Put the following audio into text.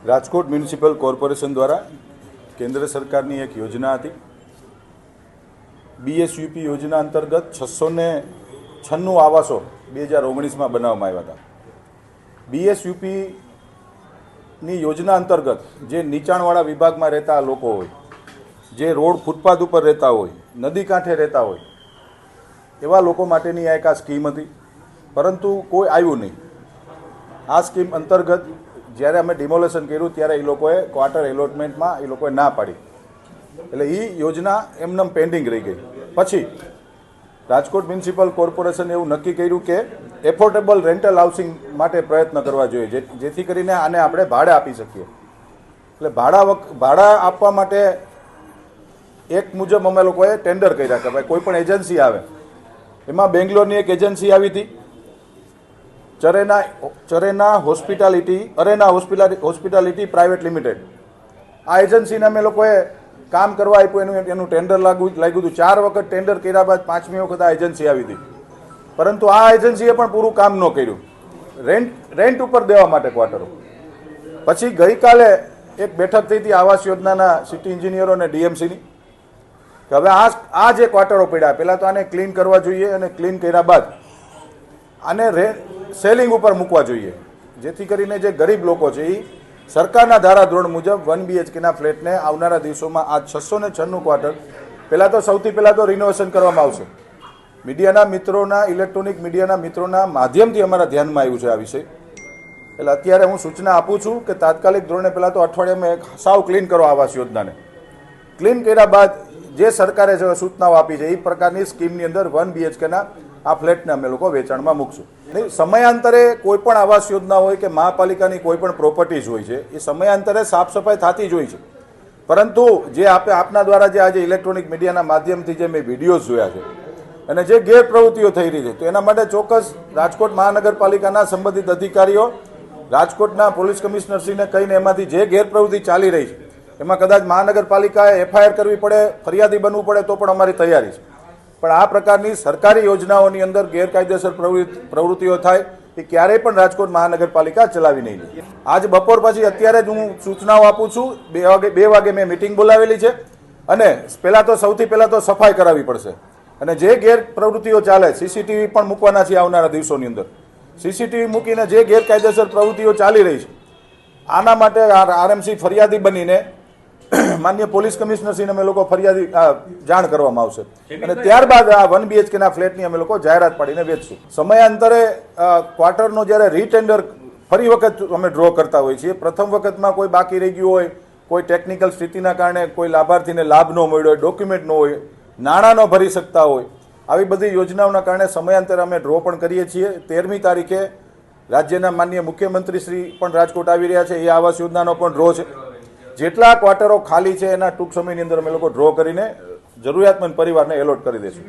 Rajkot municipal corporation દ્વારા કેન્દ્ર સરકારની એક યોજના હતી। બીએસયુપી યોજના અંતર્ગત 696 આવાસો 2019માં બનાવવામાં આવ્યા હતા। બીએસયુપીની યોજના અંતર્ગત જે નીચાણવાળા વિભાગમાં રહેતા લોકો હોય, જે રોડ ફૂટપાથ ઉપર રહેતા હોય, નદી કાંઠે રહેતા હોય, એવા લોકો માટેની એક આ સ્કીમ હતી, પરંતુ કોઈ આવ્યું નહીં। આ સ્કીમ અંતર્ગત જ્યારે અમે ડિમોલેશન કર્યું ત્યારે એ લોકોએ ક્વાર્ટર એલોટમેન્ટમાં એ લોકોએ ના પાડી, એટલે એ યોજના એમનેમ પેન્ડિંગ રહી ગઈ। પછી રાજકોટ મ્યુનિસિપલ કોર્પોરેશને એવું નક્કી કર્યું કે એફોર્ડેબલ રેન્ટલ હાઉસિંગ માટે પ્રયત્ન કરવા જોઈએ, જેથી કરીને આને આપણે ભાડે આપી શકીએ। એટલે ભાડા આપવા માટે એક મુજબ અમે લોકોએ ટેન્ડર કર્યા કે ભાઈ કોઈ પણ એજન્સી આવે, એમાં બેંગ્લોરની એક એજન્સી આવી હતી, અરેના હોસ્પિટાલિટી પ્રાઇવેટ લિમિટેડ। આ એજન્સીને અમે લોકોએ કામ કરવા આપ્યું, એનું ટેન્ડર લાગ્યું હતું। 4 વખત ટેન્ડર કર્યા બાદ 5મી વખત આ એજન્સી આવી હતી, પરંતુ આ એજન્સીએ પણ પૂરું કામ ન કર્યું, રેન્ટ ઉપર દેવા માટે ક્વાર્ટરો। પછી ગઈકાલે એક બેઠક થઈ હતી આવાસ યોજનાના સિટી એન્જિનિયરો અને ડીએમસીની, કે હવે આ જે ક્વાર્ટરો પડ્યા, પહેલાં તો આને ક્લીન કરવા જોઈએ, અને ક્લીન કર્યા બાદ આને સેલિંગ ઉપર મૂકવા જોઈએ, જેથી કરીને જે ગરીબ લોકો છે એ સરકારના ધારાધોરણ મુજબ 1 BHKના ફ્લેટને આવનારા દિવસોમાં આ 696 ક્વાર્ટર સૌથી પહેલાં તો રિનોવેશન કરવામાં આવશે। મીડિયાના મિત્રોના, ઇલેક્ટ્રોનિક મીડિયાના મિત્રોના માધ્યમથી અમારા ધ્યાનમાં આવ્યું છે આ વિષય, એટલે અત્યારે હું સૂચના આપું છું કે તાત્કાલિક ધોરણે પહેલાં તો અઠવાડિયામાં સાવ ક્લીન કરો આવાસ યોજનાને। ક્લીન કર્યા બાદ જે સરકારે જે સૂચનાઓ આપી છે એ પ્રકારની સ્કીમની અંદર 1 BHKના આ ફ્લેટને અમે લોકો વેચાણમાં મૂકશું। નહીં, સમયાંતરે કોઈ પણ આવાસ યોજના હોય કે મહાપાલિકાની કોઈ પણ પ્રોપર્ટીઝ હોય છે, એ સમયાંતરે સાફ સફાઈ થતી જ હોય છે, પરંતુ જે આપના દ્વારા જે આજે ઇલેક્ટ્રોનિક મીડિયાના માધ્યમથી જે મેં વિડીયોઝ જોયા છે અને જે ગેરપ્રવૃત્તિઓ થઈ રહી છે, તો એના માટે ચોક્કસ રાજકોટ મહાનગરપાલિકાના સંબંધિત અધિકારીઓ રાજકોટના પોલીસ કમિશનરશ્રીને કહીને એમાંથી જે ગેરપ્રવૃત્તિ ચાલી રહી છે એમાં કદાચ મહાનગરપાલિકાએ FIR કરવી પડે, ફરિયાદી બનવું પડે તો પણ અમારી તૈયારી છે। પણ આ પ્રકારની સરકારી યોજનાઓની અંદર ગેરકાયદેસર પ્રવૃત્તિઓ થાય એ ક્યારેય પણ રાજકોટ મહાનગરપાલિકા ચલાવી નહીં લે। આજ બપોર પછી અત્યારે જ હું સૂચનાઓ આપું છું, 2 વાગે મેં મિટિંગ બોલાવેલી છે, અને સૌથી પહેલાં તો સફાઈ કરાવવી પડશે, અને જે ગેરપ્રવૃત્તિઓ ચાલે CCTV પણ મૂકવાના છે આવનારા દિવસોની અંદર। CCTV મૂકીને જે ગેરકાયદેસર પ્રવૃત્તિઓ ચાલી રહી છે આના માટે RMC ફરિયાદી બનીને માન્ય પોલીસ કમિશનરશ્રીને અમે લોકો જાણ કરવામાં આવશે, અને ત્યારબાદ આ 1 BHKના ફ્લેટની અમે લોકો જાહેરાત પાડીને વેચશું। સમયાંતરે ક્વાર્ટરનો જ્યારે રીટેન્ડર ફરી વખત અમે ડ્રો કરતા હોઈએ છીએ, પ્રથમ વખતમાં કોઈ બાકી રહી ગયું હોય, કોઈ ટેકનિકલ સ્થિતિના કારણે કોઈ લાભાર્થીને લાભ ન મળ્યો હોય, ડોક્યુમેન્ટ ન હોય, નાણાં ન ભરી શકતા હોય, આવી બધી યોજનાઓના કારણે સમયાંતરે અમે ડ્રો પણ કરીએ છીએ। 13મી તારીખે રાજ્યના માન્ય મુખ્યમંત્રીશ્રી પણ રાજકોટ આવી રહ્યા છે, એ આવાસ યોજનાનો પણ ડ્રો છે। જેટલા ક્વાર્ટરો ખાલી છે એના ટૂંક સમયની અંદર અમે લોકો ડ્રો કરીને જરૂરિયાતમંદ પરિવારને એલોટ કરી દઈશું।